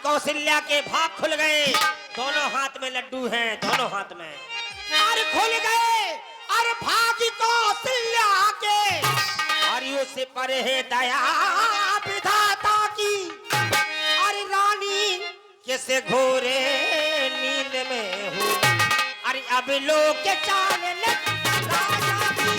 कौशल्या के भाग खुल गए, दोनों हाथ में लड्डू हैं, दोनों हाथ में। अरे खुल गए, अरे भागी कौशल्या के, अरे से परे है दया विधाता की। अरे रानी कैसे घोरे नींद में हूँ, अरे अब लोग के चाले राजा की,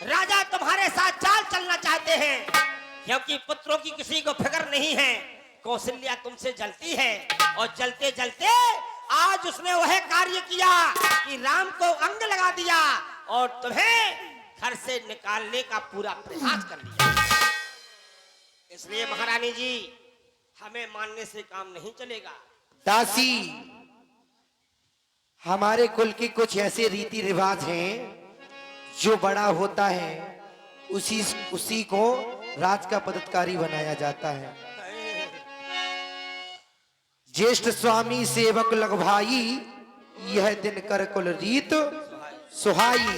राजा तुम्हारे साथ चाल चलना चाहते हैं, क्योंकि पुत्रों की किसी को फिक्र नहीं है। कौशल्या तुमसे जलती है, और जलते जलते आज उसने वह कार्य किया कि राम को अंग लगा दिया और तुम्हें घर से निकालने का पूरा प्रयास कर लिया। इसलिए महारानी जी, हमें मानने से काम नहीं चलेगा। दासी, हमारे कुल के कुछ ऐसे रीति रिवाज हैं, जो बड़ा होता है उसी को राज का पदाधिकारी बनाया जाता है। ज्येष्ठ स्वामी सेवक लग भाई, यह दिन कर कुल रीत सुहाई।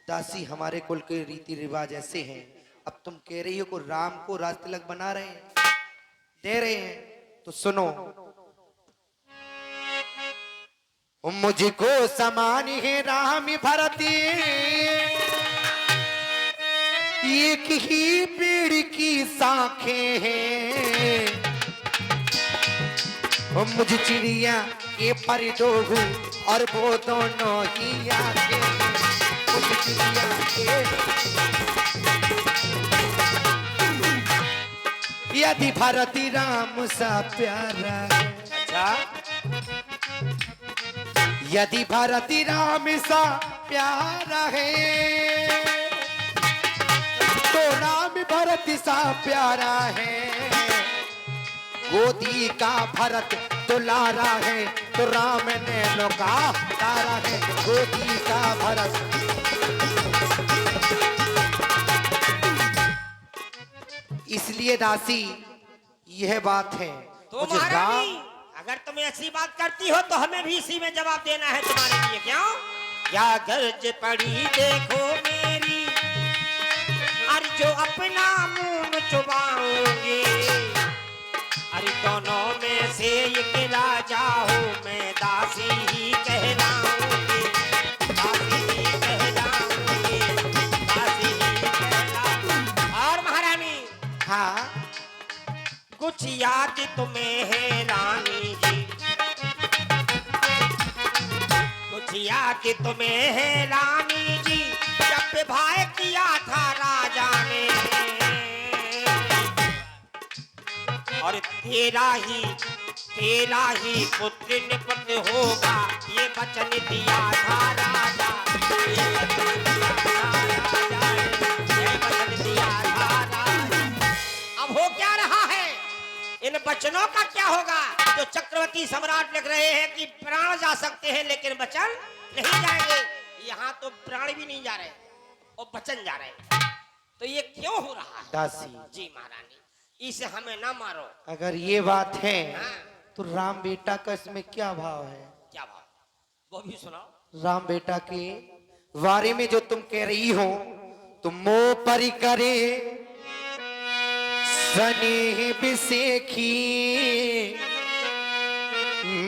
दासी, हमारे कुल के रीति रिवाज ऐसे हैं। अब तुम कह रही हो को राम को राज तिलक बना रहे हैं, दे रहे हैं, तो सुनो। मुझको समान है राम भरती, एक ही पेड़ की शाखें हैं। मुझे चिड़िया के पर दो हूँ, और वो दोनों ही आंखें। मुझे चिड़िया के यदि भरती राम सा प्यारा है, अच्छा, यदि भारती राम सा प्यारा है, तो राम भरत सा प्यारा है। गोदी का भरत दुलारा है, तो राम ने लोका तारा है। गोदी का भरत, इसलिए दासी यह बात है। तो महारानी, अगर तुम्हें ऐसी बात करती हो तो हमें भी इसी में जवाब देना है तुम्हारे लिए। क्यों? क्या गर्ज पड़ी देखो मेरी, अरे जो अपना मुंह चुबाऊंगी, अरे दोनों में से एक राजा हूँ मैं, दासी ही कहलाऊंगी, दासी ही कहलाऊंगी, दासी ही कहलाऊंगी। और महारानी, हाँ, कुछ याद तुम्हें है रानी जी, कुछ याद तुम्हें है रानी जी, जब विवाह किया था राजा ने, और तेरा ही पुत्र निपट होगा, ये वचन दिया था राजा, ये वचन दिया था राजा, ये वचन दिया था राजा। अब हो क्या रहा है? इन वचनों का क्या होगा? जो चक्रवर्ती सम्राट लिख रहे हैं कि प्राण जा सकते हैं, लेकिन वचन नहीं जाएंगे। यहाँ तो प्राण भी नहीं जा रहे और वचन जा रहे हैं। तो ये क्यों हो रहा है? दासी जी महारानी, इसे हमें ना मारो। अगर ये बात है, हाँ। तो राम बेटा का इसमें क्या भाव है? क्या भाव? वो भी सुनाओ। राम बेटा के बारे में जो तुम कह रही हो, तुम मोह परि करे स्नेह बिसेखी,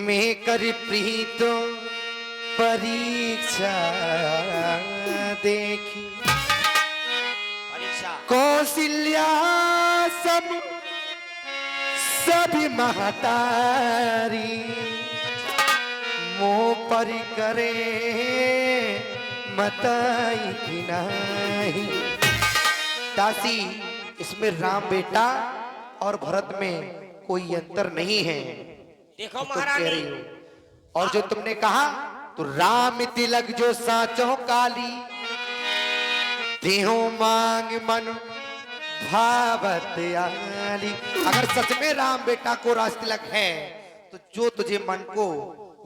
मैं कर प्रीत परीक्षा देखी। परीक्षा कौशल्या सभी महतारी, मोह परि करे मताई की नहीं। दासी, इसमें राम बेटा और भरत में कोई अंतर नहीं है। देखो तुम कह महारानी, रही हो। और जो तुमने कहा, तो राम तिलक जो साचो काली, देहो मांग मन भावत आली। अगर सच में राम बेटा को राज तिलक है, तो जो तुझे मन को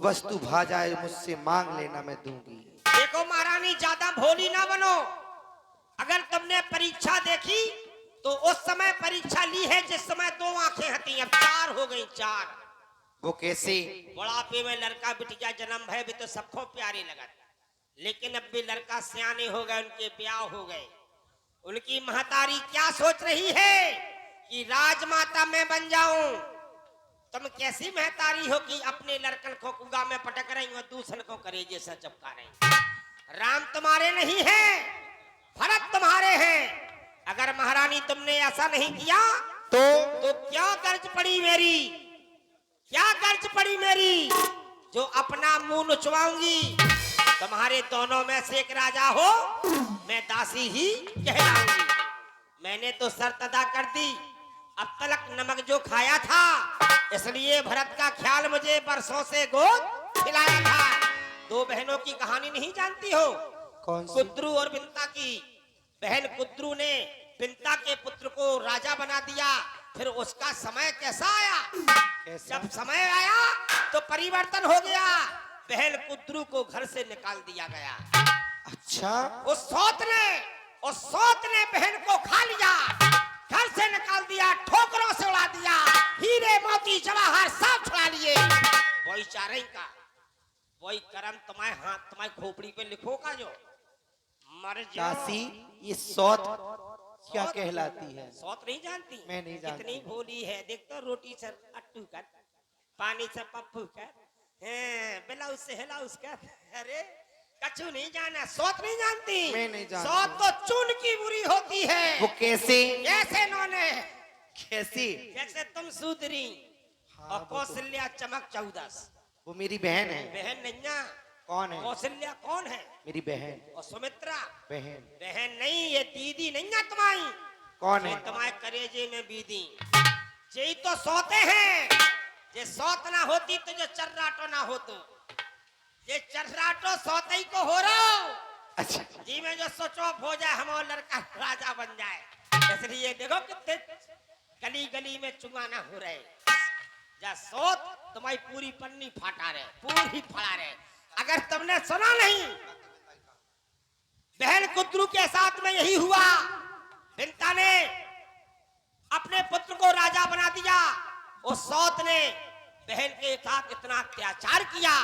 वस्तु भा जाए मुझसे मांग लेना, मैं दूंगी। देखो महारानी, ज्यादा भोली ना बनो। अगर तुमने परीक्षा देखी तो उस समय परीक्षा ली है जिस समय 2 आंखें हती, अब 4 हो गई, 4। वो कैसे? बुढ़ापे में लड़का बिटिया जन्म है भी तो सबको प्यारे लगा, लेकिन अब भी लड़का सियाने हो गए, उनके ब्याह हो गए। उनकी महतारी क्या सोच रही है कि राजमाता मैं बन जाऊं। तुम कैसी महतारी हो कि अपने लड़कन को कुगा में पटक रही और दूसरे को करेजे से चपका रही। राम तुम्हारे नहीं है, भरत तुम्हारे हैं। अगर महारानी तुमने ऐसा नहीं किया तो क्या गर्ज पड़ी मेरी, क्या गर्ज पड़ी मेरी, जो अपना मुंह नुचवाऊंगी। तुम्हारे दोनों में से एक राजा हो, मैं दासी ही कहलाऊंगी। मैंने तो शर्त अदा कर दी, अब तलक नमक जो खाया था, इसलिए भरत का ख्याल मुझे बरसों से गोद खिलाया था। दो बहनों की कहानी नहीं जानती हो? कौन सी? कुद्रू और बिंता की। बहन कुद्रू ने बिंता के पुत्र को राजा बना दिया। फिर उसका समय कैसा आया? कैसा? जब समय आया तो परिवर्तन हो गया। बहन कुद्रू को घर से निकाल दिया गया। अच्छा, उस सौत ने बहन को खा लिया, घर से निकाल दिया, ठोकरों से उड़ा दिया, हीरे मोती जवाहर सब छुड़ा लिए। वही चारें का वही कर्म तुम्हारे हाथ, तुम्हारी खोपड़ी पे लिखो का जो मर जाओ। दासी, ये सौत क्या सौत? कहलाती है? सौत नहीं जानती? मैं नहीं जानती। कितनी भोली है। देख तो, रोटी से अट्टू कर, पानी से पप्पू कर, ब्लाउज से हिलाउज कर। अरे कछु नहीं जाना, सौत नहीं जानती? मैं नहीं जानती। सौत तो चून की बुरी होती है। वो कैसे? कैसे नौने? कैसी? जैसे तुम सुधरी हाँ, और वो तो- कौशल्या चमक 14। वो मेरी बहन है। बहन नहीं ना। कौन है? कौशल्या कौन है? मेरी बहन। और सुमित्रा बहन। बहन नहीं, ये दीदी नहीं ना तुम्हारी। कौन है? ये तुम्हारे करेजे में बीदी। यही तो सोते हैं। ये सौत ना होती तो जो चर्राटो ना हो, तो ये चर्राटो सोते ही को हो रहा हो। अच्छा, जी में जो सोचो हो जाए, हम और लड़का राजा बन जाए। इसलिए देखो कितने गली गली में चुंगाना हो रहे। जा सोत तुम्हारी पूरी पन्नी फाटा रहे, पूरी फड़ा रहे। अगर तुमने सुना नहीं, बहन कुद्रू के साथ में यही हुआ। बिंता ने अपने पुत्र को राजा बना दिया। उस सौत ने बहन के साथ इतना अत्याचार किया,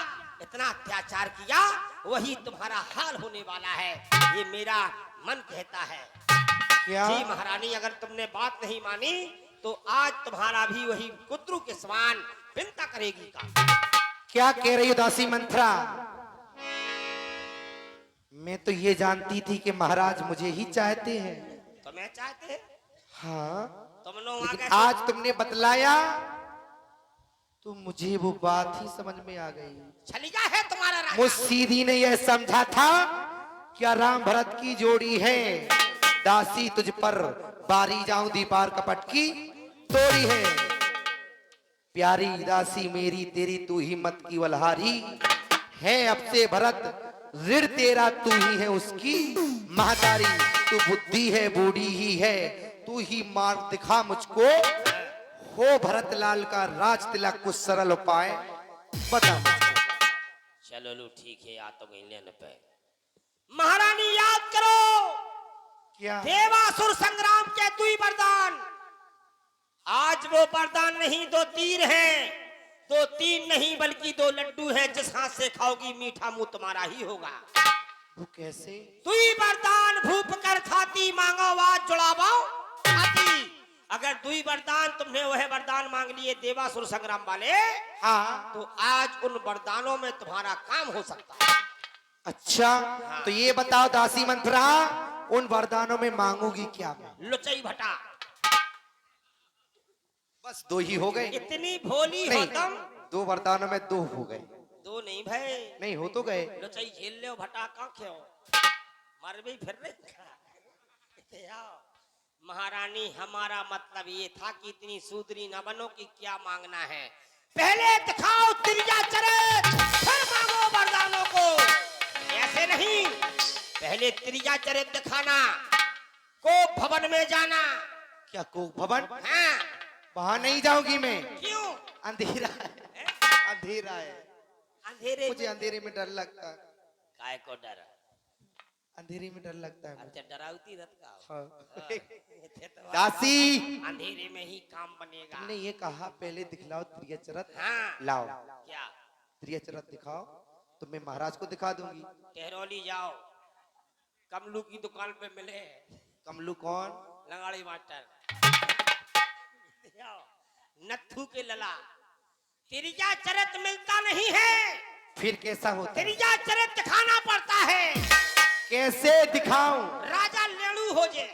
इतना अत्याचार किया, वही तुम्हारा हाल होने वाला है, ये मेरा मन कहता है। क्या? जी महारानी, अगर तुमने बात नहीं मानी तो आज तुम्हारा भी वही कुद्रू के समान बिंता करेगी का। क्या कह रही हो दासी मंत्रा? मैं तो ये जानती थी कि महाराज मुझे ही चाहते हैं। तुम्हें चाहते हैं? हाँ, तुम लोग लेकिन आगे आज तुमने बतलाया तो मुझे वो बात ही समझ में आ गई। छलिया है तुम्हारा राजा। मुझ सीधी ने यह समझा था क्या राम भरत की जोड़ी है, दासी तुझ पर बारी जाऊं दीपार कपट की तोड़ी है। प्यारी दासी मेरी तेरी तू ही मत की वलहारी है, अब से भरत ऋण तेरा तू ही है उसकी महतारी। तू बुद्धि है बूढ़ी ही है, तू ही मार्ग दिखा मुझको, हो भरत लाल का राज तिलक कुछ सरल उपाय बता मुझको। चलो लो ठीक है, आ तो गई लेने पे। महारानी याद करो, क्या? देवासुर संग्राम के दुई वरदान। आज वो वरदान नहीं, दो तीर हैं। दो तीन नहीं बल्कि दो लड्डू हैं, जिस हाथ से खाओगी मीठा मुंह तुम्हारा ही होगा। वो कैसे? दुई वरदान भूप कर खाती, मांगो वाद जुड़ावो खाती। अगर दुई वरदान तुमने वह वरदान मांग लिए देवासुर संग्राम वाले, हाँ, तो आज उन वरदानों में तुम्हारा काम हो सकता है। अच्छा, तो ये बताओ दासी मंत्रा, उन वरदानों में मांगूगी क्या? मैं लुचई भटा, बस दो ही हो गए? इतनी भोली हो नहीं, तुम। दो वरदानों में दो हो गए। दो नहीं भाई, नहीं हो तो गए। लुचई झेल ले भटा का क्यों मर भी फिर रहे। महारानी, हमारा मतलब ये था कि इतनी सूदरी न बनो कि क्या मांगना है। पहले दिखाओ त्रिया चरित, फिर मांगो वरदानों को। ऐसे नहीं, पहले त्रिया चरित दिखाना, को भवन में जाना। क्या कोक भवन? हाँ, वहां नहीं जाऊंगी मैं, क्यों? अंधेरा है। अंधेरा है, अंधेरे मुझे अंधेरे में डर लगता है। काय को डर? अंधेरे में डर लगता है मुझे। अच्छा, डरावती रत का। हाँ। दासी, अंधेरे में ही काम बनेगा। तुमने ये कहा पहले दिखलाओ त्रियचरत। हाँ, लाओ, क्या? त्रियचरत दिखाओ। तो मैं महाराज को दिखा दूंगी। टेहरोली जाओ, कमलू की दुकान पे मिले, कमलू कौन? लंगाड़ी मास्टर। जाओ, नत्थू के लला, तिरिया चरित मिलता नहीं है, फिर कैसा होता है? तिरिया चरित दिखाना पड़ता है। कैसे दिखाऊं? राजा लेड़ू हो जे,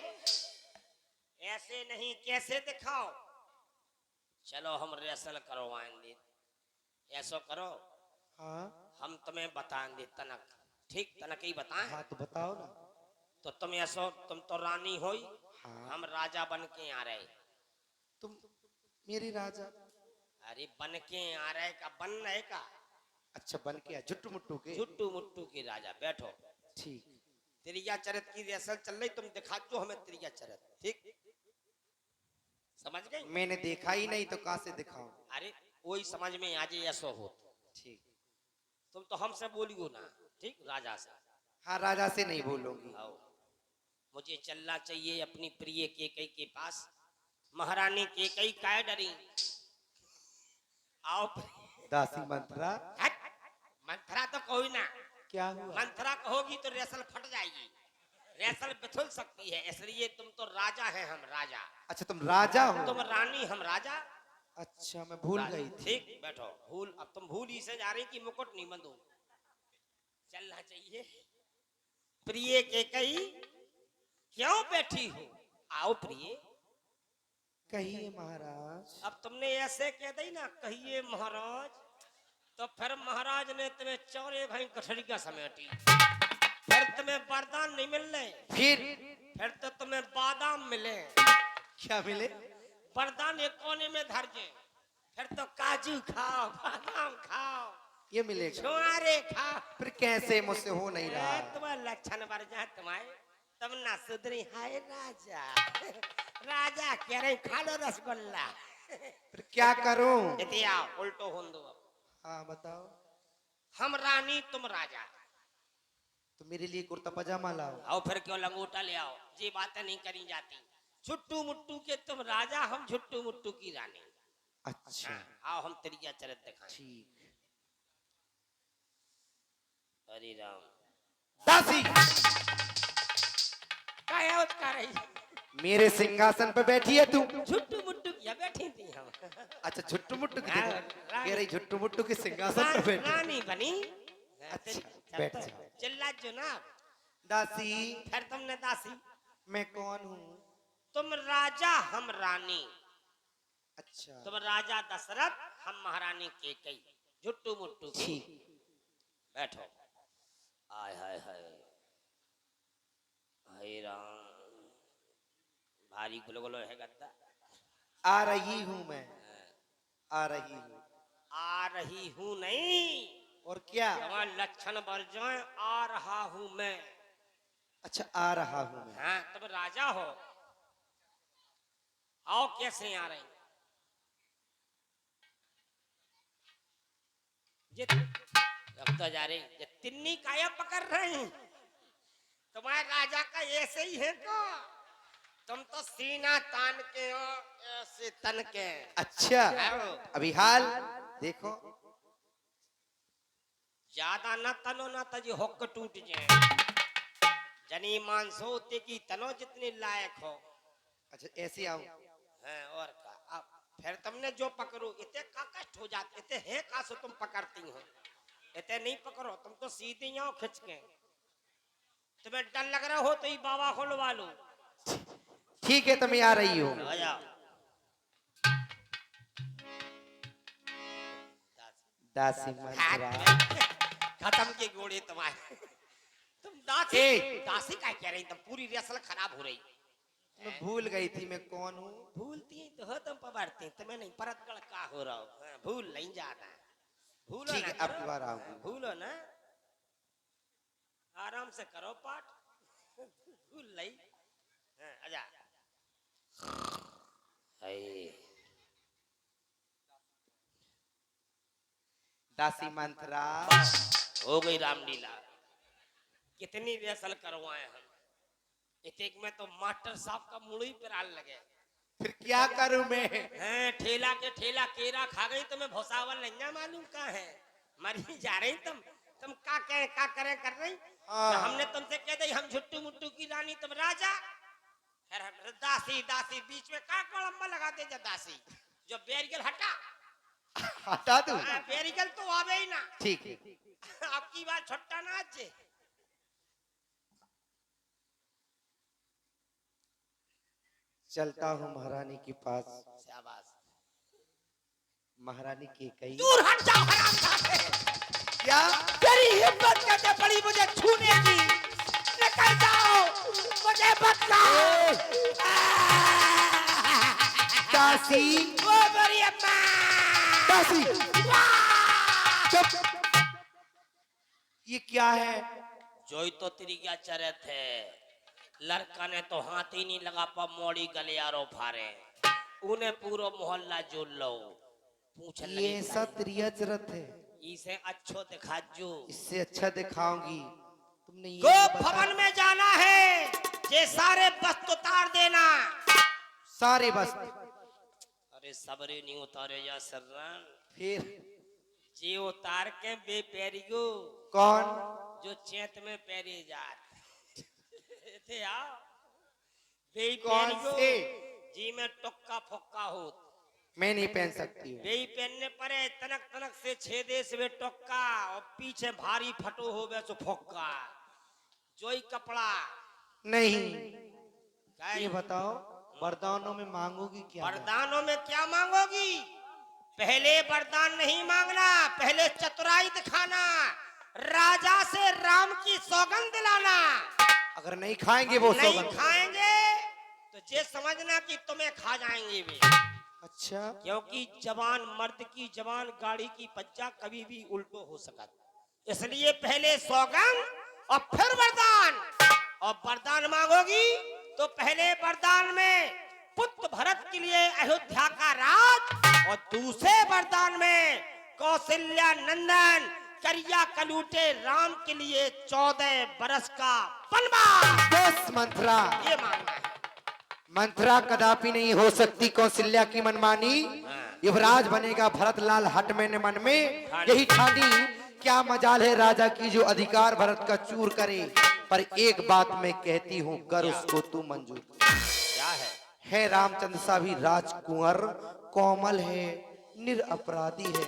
ऐसे नहीं, कैसे दिखाओ? चलो हम रेसल करवाएंगे, ऐसा करो, हाँ हम तुम्हें बताएंगे तनक, ठीक तनक ही बताएं। हाँ तो बताओ ना। तो तुम ऐसो, तुम तो रानी होई, हाँ। हम राजा बन के आ रहे। तुम मेरी राजा? अरे बन के आ रहे का, बन रहे का, अच्छा बन के झुट्टू मुट्टू के? झुट्टू मुट्टू की राजा। बैठो, ठीक। त्रिया चरित की रेसल चल रही, तुम दिखा दो हमें त्रिया चरित, ठीक? समझ गई? मैंने देखा ही नहीं तो कहां से दिखाऊं? अरे वही समझ में आ जाए, ऐसो हो। ठीक। तुम तो हमसे बोलियो ना, ठीक? राजा से। हाँ राजा से नहीं बोलूंगी। आओ, मुझे चलना चाहिए अपनी प्रिय केकई के पास। महारानी केकई काय डरी? आओ। दासी मंत्रा। हट, मंथरा तो कोई ना, क्या हुआ? मंथरा कहोगी तो रेसल फट जाएगी, रेसल बिथुल सकती है, इसलिए तुम तो राजा है, हम राजा। अच्छा तुम राजा हो? तुम रानी, हम राजा। अच्छा मैं भूल गई थी। ठीक, बैठो। भूल, अब तुम भूल ही से जा रही कि मुकुट नहीं बंदो। चलना चाहिए। प्रिय केकई क्यों बैठी हो? आओ प्रिय। कहिए महाराज। अब तुमने ऐसे कह दी ना, कहिए महाराज, तो फिर महाराज ने तुम्हें चौरे भाई गठरी का समेटी, फिर तुम्हें वरदान नहीं मिल रहे, फिर तो तुम्हें बादाम मिले। क्या मिले? वरदान एक कोने में धर जे, फिर तो काजू खाओ, बादाम खाओ, ये मिलेगा? छुआरे खाओ। फिर कैसे? मुझसे हो नहीं रहा। तुम्हारे लक्षण बढ़ जाए तुम्हारे, तुम ना सुधरी। हाय राजा, राजा कह रहे खा लो रसगुल्ला। फिर क्या करूं? इतिया उल्टो हो दो। हाँ बताओ। हम रानी, तुम राजा। तो मेरे लिए कुर्ता पजामा लाओ। आओ, फिर क्यों लंगोटा ले आओ, ये बातें नहीं करी जाती। छुट्टू मुट्टू के तुम राजा, हम छुट्टू मुट्टू की रानी। अच्छा आओ हम त्रिया चरित दिखाएं। ठीक। हरि राम। दासी क्या उत्कार है? मेरे सिंहासन पे बैठी है तू? छुट्टू मुट्टू या बैठी थी हम। अच्छा झुट्टू मुट्टू की हाँ, देखो। रानी। कह रही झुट्टू मुट्टू के सिंहासन पे बैठी। रानी बनी। अच्छा बैठ जाओ। चिल्ला जो ना। दासी फिर तुमने दासी। मैं कौन हूँ? तुम राजा, हम रानी। अच्छा तुम राजा दशरथ, हम महारानी केकई। झुट्टू मुट्टू की। ठीक। बैठो। आय हाय हाय, हाय राम, भारी गुलगुलो है गद्दा। आ रही हूँ मैं, आ रही हूँ। आ रही हूँ नहीं, और क्या? तुम्हारे लक्षण बढ़ जाए, आ रहा हूँ मैं। अच्छा आ रहा हूँ मैं। हाँ, तुम राजा हो। आओ, कैसे आ रहे हैं? अब तो जा रहे, ये तिन्नी काया पकड़ रहे हैं। तुम्हारे राजा का ऐसे ही है तो तुम तो सीना तान के हो, ऐसे तन के। अच्छा अभी हाल देखो। ज्यादा न तनो न तजी होक टूट जाए, जनी मानसो ते की तनो जितनी लायक हो। अच्छा ऐसे आऊं? हैं और का। अब फिर तुमने जो पकड़ो, इतने का कष्ट हो जाते, इतने है का सो तुम पकड़ती हो, इतने नहीं पकड़ो, तुम तो सीधे ही आओ खिंच के। तुम्हें डर लग रहा हो तो ही बाबा खुलवा लो। ठीक है तुम आ रही हो। आ जाओ। दासी मंत्रा। खत्म के घोड़े तुम्हारे। तुम दासी, दासी क्या कह रही? तुम पूरी रेसल खराब हो रही। मैं भूल गई थी मैं कौन हूँ। भूलती तो हो तुम, पकड़ते तुम्हें नहीं, परतगढ़ का हो रहा हो। भूल नहीं जाना, भूलो ठीक ना है अब की बार आऊंगी। भूलो ना, आराम से करो पाठ। भूल नहीं। आजा। दासी मंत्रा। हो गई रामलीला। कितनी रेसल करवाए हम, एक में तो मास्टर साहब का मुड़ी पर आल लगे। फिर क्या करूं मैं? हैं, ठेला के ठेला केरा खा गई, तुम्हें भोसावल नहीं मालूम कहाँ है, मरी जा रही तुम। तुम का करें कर रही हाँ। हमने तुमसे कह दी हम झुट्टू मुट्टू की रानी तुम राजा खैर दासी दासी बीच में का कोलंबा लगा दे जा दासी जो बैरिकेड हटा हटा दूं? बैरिकेड तो आवे ही ना ठीक है। आपकी बात छोटा ना आज चलता हूँ महारानी के पास। शाबाश महारानी की कई दूर हट जाओ हरामजादे क्या तेरी हिम्मत कैसे पड़ी मुझे छूने की निकल जाओ मुझे बचाओ दासी ओ मेरी अम्मा दासी चुप। ये क्या है? जोई तो तेरी क्या चरत है लड़का ने तो हाथ ही नहीं लगा पा मोड़ी गलियारो फारे उन्हें पूरा मोहल्ला जोड़ लो पूछ ये ऐसा त्रियजरत है, इसे अच्छो दिखा जो इससे अच्छा दिखाऊंगी। तुमने ये गो नहीं बताया। भवन में जाना है ये सारे वस्त्र उतार देना सारे बस अरे सबरे नहीं उतारे या सर्रान फिर जे उतार के बेपैरियो कौन? जो चेत में पैरे जात थे आओ कौन बेपैरियो से? जी में टुक्का फुक्का हो मैं नहीं पहन सकती हूँ। बेई पहनने परे तनक तनक से छेदे से वे टोक्का और पीछे भारी फटो हो वे सो फोक्का जोई कपड़ा नहीं। क्या ये बताओ वरदानों में मांगोगी क्या? वरदानों में क्या मांगोगी पहले वरदान नहीं मांगना पहले चतुराई दिखाना राजा से राम की सौगंध दिलाना अगर नहीं खाएंगे वो नहीं सौगंध। खाएंगे तो ये समझना कि तुम्हें खा जाएंगे वे अच्छा क्योंकि जवान मर्द की जवान गाड़ी की पज्जा कभी भी उल्टो हो सकता इसलिए पहले सौगंध और फिर वरदान और वरदान मांगोगी तो पहले वरदान में पुत्र भरत के लिए अयोध्या का राज और दूसरे वरदान में कौशल्या नंदन करिया कलूटे राम के लिए 14 बरस का वनवास बस मंत्रा ये मांगना है मंत्रा कदापि नहीं हो सकती कौशल्या की मनमानी। युवराज बनेगा भरतलाल हट मैंने मन में यही ठानी। क्या मजाल है राजा की जो अधिकार भरत का चूर करे। पर एक बात मैं कहती हूँ कर उसको तू मंजूर। क्या है रामचंद्र सा भी राजकुंवर कोमल है निरअपराधी है।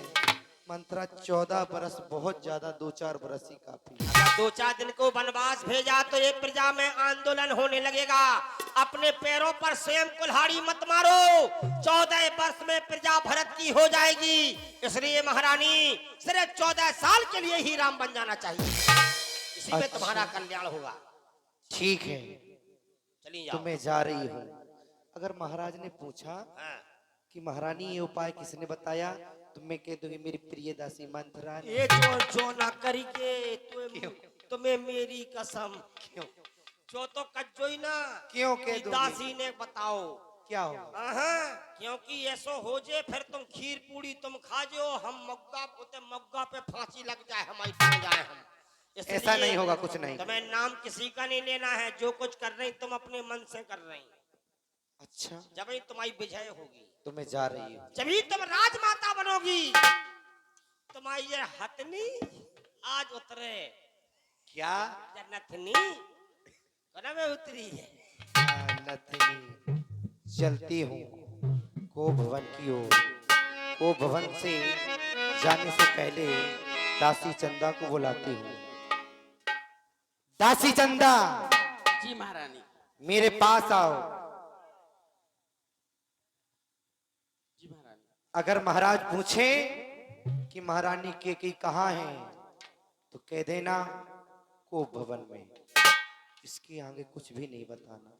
मंत्रा 14 बरस बहुत ज्यादा 2-4 बरस ही काफी। अगर 2-4 दिन को वनवास भेजा तो ये प्रजा में आंदोलन होने लगेगा अपने पैरों पर स्वयं कुल्हाड़ी मत मारो 14 वर्ष में प्रजा भरत की हो जाएगी इसलिए महारानी सिर्फ 14 साल के लिए ही राम बन जाना चाहिए इसी में अच्छा। तुम्हारा कल्याण होगा ठीक है चलिए तो जाओ मैं जा रही हूँ। अगर महाराज ने पूछा हाँ। कि महारानी ये उपाय किसने बताया तो मैं कह दूंगी मेरी प्रिय दासी मंत्रा ने। ये जो ना करिए तुम्हें मेरी कसम क्यों जो तो कज्जोई ना क्यों कह कि दूंगी? दासी ने बताओ क्या होगा? क्योंकि ऐसो हो जे फिर तुम खीर पूरी तुम खा जो हम मग्गा पे फांसी लग जाए हमारी टंग जाए हम इसलिए ऐसा नहीं होगा कुछ नहीं। तुम्हें नाम किसी का नहीं लेना है जो कुछ कर रही तुम अपने मन से कर रही अच्छा जब ही तुम्हारी विजय होगी तो मैं जा रही हूँ। जब ही तुम राजमाता बनोगी तुम्हारी ये हथनी आज उतरे क्या? नथनी कोना में उतरी है नथनी चलती हूँ को भवन की ओर। को भवन से जाने से पहले दासी चंदा को बुलाती हूँ। दासी चंदा जी महारानी मेरे पास आओ। जी महारानी अगर महाराज पूछे कि महारानी केकई कहाँ है तो कह देना को भवन में। इसके आगे कुछ भी नहीं बताना।